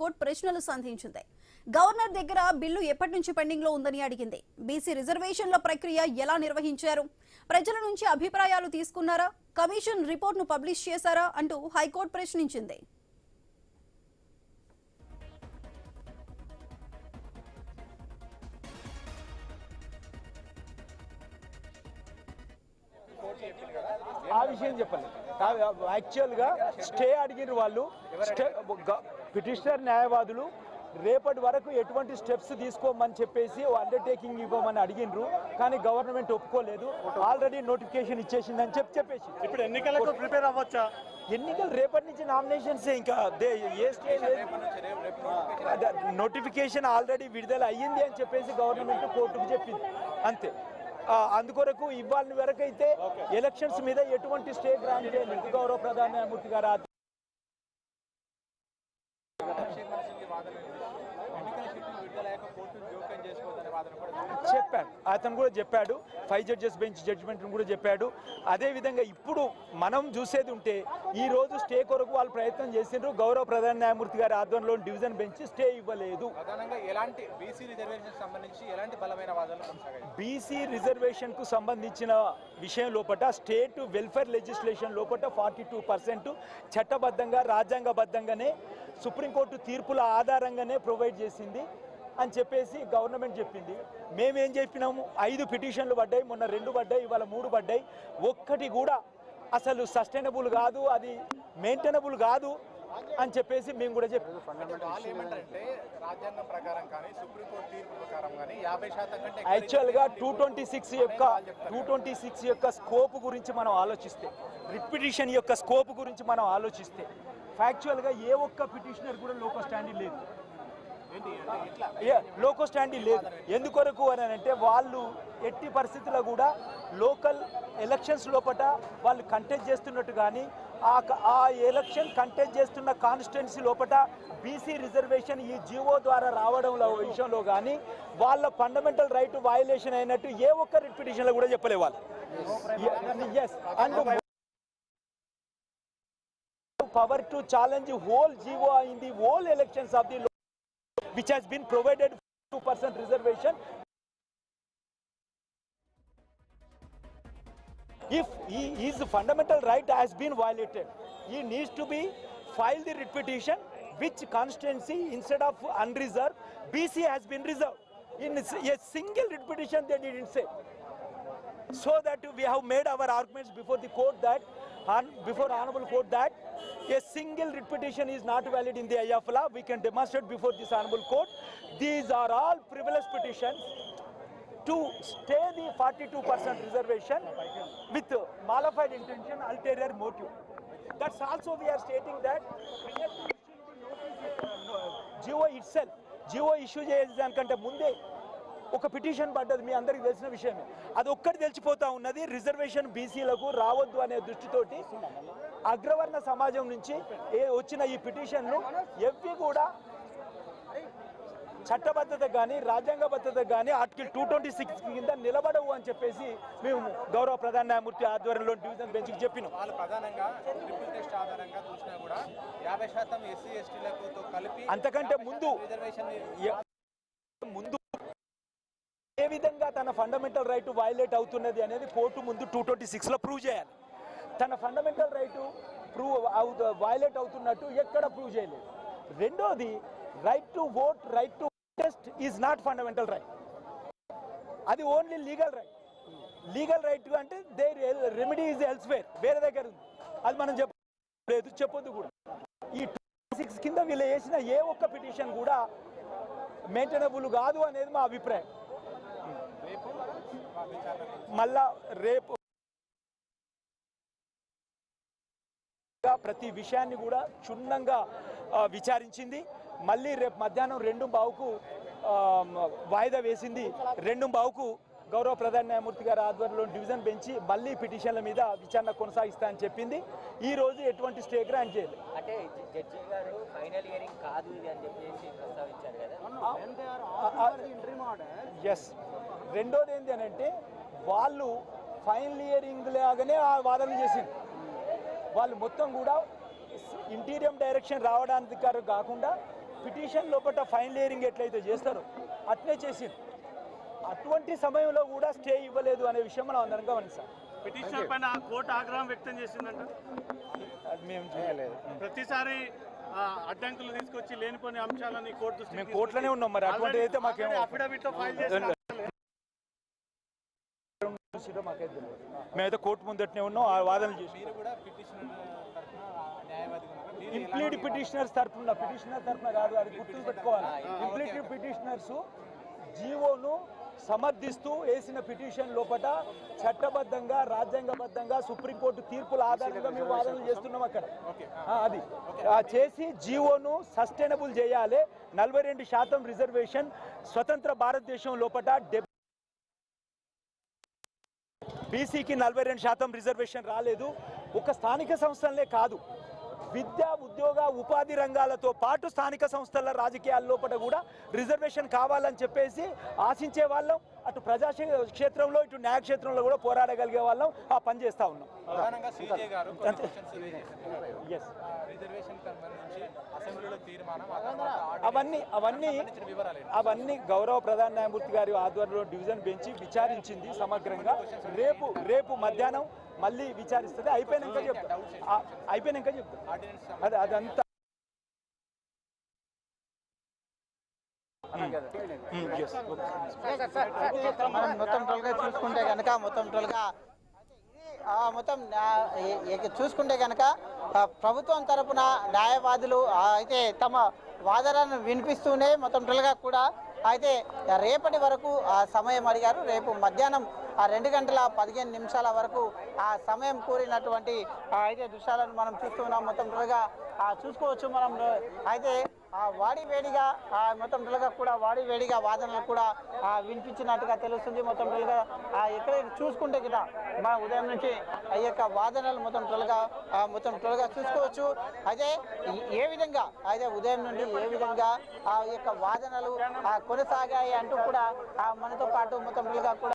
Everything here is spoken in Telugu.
హైకోర్టు ప్రశ్నలు సంధించింది. గవర్నర్ దగ్గర బిల్లు ఎప్పటి నుంచి పెండింగ్ లో ఉందని అడిగింది. బీసీ రిజర్వేషన్ల ప్రక్రియ ఎలా నిర్వహించారు, ప్రజల నుంచి అభిప్రాయాలు తీసుకున్నారా, కమిషన్ రిపోర్ట్ను పబ్లిష్ చేశారా అంటూ హైకోర్టు ప్రశ్నించింది. ఆ విషయం చెప్పండి. యాక్చువల్గా స్టే అడిగిన వాళ్ళు పిటిషనర్ న్యాయవాదులు రేపటి వరకు ఎటువంటి స్టెప్స్ తీసుకోమని చెప్పేసి అండర్టేకింగ్ ఇవ్వమని అడిగినరు. కానీ గవర్నమెంట్ ఒప్పుకోలేదు. ఆల్రెడీ నోటిఫికేషన్ ఇచ్చేసిందని చెప్పేసి ఇప్పుడు ఎన్నికలకు ప్రిపేర్ అవ్వచ్చా? ఎన్నికలు రేపటి నుంచి నామినేషన్స్ ఇంకా ఏ స్టేజ్ నోటిఫికేషన్ ఆల్రెడీ విడుదల అయ్యింది అని చెప్పేసి గవర్నమెంట్ కోర్టుకు చెప్పింది అంతే. అందుకొరకు ఇవాళ వరకు అయితే ఎలక్షన్స్ మీద ఎటువంటి స్టే గ్రాంట్ చేయలేదు. గౌరవ ప్రధాన న్యాయమూర్తి గారు చెప్పాడు, అతను కూడా చెప్పాడు, 5 జడ్జెస్ బెంచ్ జడ్జిమెంట్ కూడా చెప్పాడు. అదేవిధంగా ఇప్పుడు మనం చూసేది ఉంటే ఈ రోజు స్టే కొరకు వాళ్ళు ప్రయత్నం చేసిండ్రు. గౌరవ ప్రధాన న్యాయమూర్తి గారి ఆధ్వర్యంలో డివిజన్ బెంచ్ స్టే ఇవ్వలేదు. బీసీ రిజర్వేషన్ కు సంబంధించిన విషయం లోపల స్టేట్ వెల్ఫేర్ లెజిస్లేషన్ లోపల 42% చట్టబద్ధంగా రాజ్యాంగబద్ధంగానే సుప్రీంకోర్టు తీర్పుల ఆధారంగానే ప్రొవైడ్ చేసింది అని చెప్పేసి గవర్నమెంట్ చెప్పింది. మేమేం చెప్పినాము, 5 పిటిషన్లు పడ్డాయి, మొన్న 2 పడ్డాయి, ఇవాళ 3 పడ్డాయి. ఒక్కటి కూడా అసలు సస్టైనబుల్ కాదు, అది మెయింటైనబుల్ కాదు అని చెప్పేసి మేము కూడా చెప్పాం. యాక్చువల్గా 226 యొక్క స్కోప్ గురించి మనం ఆలోచిస్తే, రిపిటిషన్ యొక్క స్కోప్ గురించి మనం ఆలోచిస్తే ఫ్యాక్చువల్గా ఏ ఒక్క పిటిషనర్ కూడా లోకల్ స్టాండింగ్ లేదు. లోకల్ స్టాండింగ్ లేదు. ఎందుకొరకు అని అంటే వాళ్ళు ఎట్టి పరిస్థితుల్లో కూడా లోకల్ ఎలక్షన్స్ లోపల వాళ్ళు కంటెస్ట్ చేస్తున్నట్టు కానీ ఆ ఎలక్షన్ కంటెస్ట్ చేస్తున్న కాన్స్టిట్యున్సీ లోపల బీసీ రిజర్వేషన్ ఈ జీవో ద్వారా రావడం విషయంలో కానీ వాళ్ళ ఫండమెంటల్ రైట్ వయలేషన్ అయినట్టు ఏ ఒక్క రిట్ పిటిషన్లో కూడా చెప్పలే వాళ్ళు. Power to challenge whole GO in the whole elections of the which has been provided 2% reservation. If his fundamental right has been violated, he needs to be filed the writ petition which constituency instead of unreserved BC has been reserved. In a single writ petition they didn't say. So that we have made our arguments before the court that before honorable court that a single writ petition is not valid in the eye of law. We can demonstrate before this honorable court. These are all frivolous petitions to stay the 42% reservation with malified intention, ulterior motive. That's also we are stating that GO itself, GO issue చేసేదానికంటే ముందే ఒక పిటిషన్ పడ్డది, మీ అందరికీ తెలిసిన విషయమే. అది ఒక్కటి తెలిసిపోతా ఉన్నది, రిజర్వేషన్ బీసీలకు రావద్దు అనే దృష్టితోటి అగ్రవర్ణ సమాజం నుంచి వచ్చిన ఈ పిటిషన్లు ఎవ్వి కూడా చట్టబద్ధత కానీ రాజ్యాంగబద్ధత కానీ ఆర్టికల్ 226 కింద నిలబడవు అని చెప్పేసి మేము గౌరవ ప్రధాన న్యాయమూర్తి ఆధ్వర్యంలో డివిజన్ బెంచ్కి చెప్పినాం. అంతకంటే ముందు ఏ విధంగా తన ఫండమెంటల్ రైట్ వయలేట్ అవుతున్నది అనేది కోర్టు ముందు 226లో ప్రూవ్ చేయాలి. తన ఫండమెంటల్ రైట్ వయలేట్ అవుతున్నట్టు ఎక్కడ ప్రూవ్ చేయలేదు. రెండోది, right to vote, right to test is not fundamental right, అది only legal right. Legal right అంటే దేర్ రెమెడీ ఈజ్ ఎల్స్వేర్, వేరే దగ్గర ఉంది, అది మనం చెప్పలేదు, చెప్పొద్దు కూడా. ఈ 226 కింద వీళ్ళు వేసిన ఏ ఒక్క పిటిషన్ కూడా మెయింటైనబుల్ కాదు అనేది మా అభిప్రాయం. మళ్ళా రేపు ప్రతి విషయాన్ని కూడా క్షుణ్ణంగా విచారించింది. మళ్ళీ రేపు మధ్యాహ్నం 2:15కు వాయిదా వేసింది. 2:15కు గౌరవ ప్రధాన న్యాయమూర్తి గారి ఆధ్వర్యంలో డివిజన్ బెంచ్ మళ్ళీ పిటిషన్ల మీద విచారణ కొనసాగిస్తా అని చెప్పింది. ఈ రోజు ఎటువంటి స్టే గ్రాంట్ చేయలేదు. అంటే జడ్జి గారు ఫైనల్ హియరింగ్ కాదు ఇది అని చెప్పేసి ప్రస్తావించారు కదా. ఎస్. రెండోది ఏంటి అని అంటే వాళ్ళు ఫైనల్ హియరింగ్ లాగానే ఆ వాదన చేసింది. వాళ్ళు మొత్తం కూడా ఇంటీరియం డైరెక్షన్ రావడానికి కాకుండా పిటిషన్ లోపల ఫైనల్ హియరింగ్ ఎట్లయితే చేస్తారో అట్లే చేసింది. అటువంటి సమయంలో కూడా స్టే ఇవ్వలేదు అనే విషయం మనం అందరం గమనించాం. పిటిషనర్ పైన కోర్టు ఆగ్రహం వ్యక్తం చేసిందంట. అది మేము చేయలేదు. ప్రతిసారి అడ్డంకులు తీసుకొచ్చి లేనిపోని అంశాలని కోర్టు మేము కోర్టులోనే ఉన్నాం. మరి అటువంటిది అయితే మాకేమో అఫిడవిట్ ఫైల్ చేసిన మాకైతే తెలియదు. మేమైతే కోర్టు ముందటనే ఉన్నాం, ఆ వాదనలు చేసి ఇంప్లీడ్ పిటిషనర్స్ తరఫున కాదు, అది గుర్తులు పెట్టుకోవాలి. ఇంప్లీడ్ పిటిషనర్స్ జీవోను సమర్థిస్తూ వేసిన పిటిషన్ లోపల చట్టబద్ధంగా రాజ్యాంగబద్ధంగా సుప్రీంకోర్టు తీర్పుల ఆధారంగా మేము వాదనలు చేస్తున్నాం అక్కడ. అది చేసి జీవోను సస్టైనబుల్ చేయాలి. 42% రిజర్వేషన్ స్వతంత్ర భారతదేశం లోపల బీసీకి 42% రిజర్వేషన్ రాలేదు. ఒక స్థానిక సంస్థలనే కాదు, విద్యా ఉద్యోగ ఉపాధి రంగాలతో పాటు స్థానిక సంస్థల రాజకీయాల లోపల కూడా రిజర్వేషన్ కావాలని చెప్పేసి ఆశించే వాళ్ళం. అటు ప్రజా క్షేత్రంలో ఇటు న్యాయ క్షేత్రంలో కూడా పోరాడగలిగే వాళ్ళం. ఆ పని చేస్తూ ఉన్నాం. అవన్నీ గౌరవ ప్రధాన న్యాయమూర్తి గారి ఆధ్వర్యంలో డివిజన్ బెంచ్ విచారించింది సమగ్రంగా. రేపు మధ్యాహ్నం మళ్ళీ విచారిస్తుంది. అయిపోయినాక చెప్తా. అదంతా మొత్తం టోల్గా చూసుకుంటే కనుక చూసుకుంటే కనుక ప్రభుత్వం తరపున న్యాయవాదులు అయితే తమ వాదనను వినిపిస్తూనే మొత్తం టోల్గా కూడా అయితే రేపటి వరకు సమయం అడిగారు. రేపు మధ్యాహ్నం 2:15 వరకు ఆ సమయం కోరినటువంటి అయితే దృశ్యాలను మనం చూస్తున్నాం. మొత్తం టోల్గా చూసుకోవచ్చు మనం. అయితే వాడివేడిగా మొత్తం టోల్గా కూడా వాడివేడిగా వాదనలు కూడా వినిపించినట్టుగా తెలుస్తుంది. మొత్తం టోల్గా ఎక్కడ చూసుకుంటే కూడా మన ఉదయం నుంచి ఈ యొక్క వాదనలు మొత్తం టోల్గా చూసుకోవచ్చు. అయితే ఏ విధంగా అయితే ఉదయం నుండి ఏ విధంగా ఆ యొక్క వాదనలు కొనసాగాయి అంటూ కూడా మనతో పాటు మొత్తం టోల్గా కూడా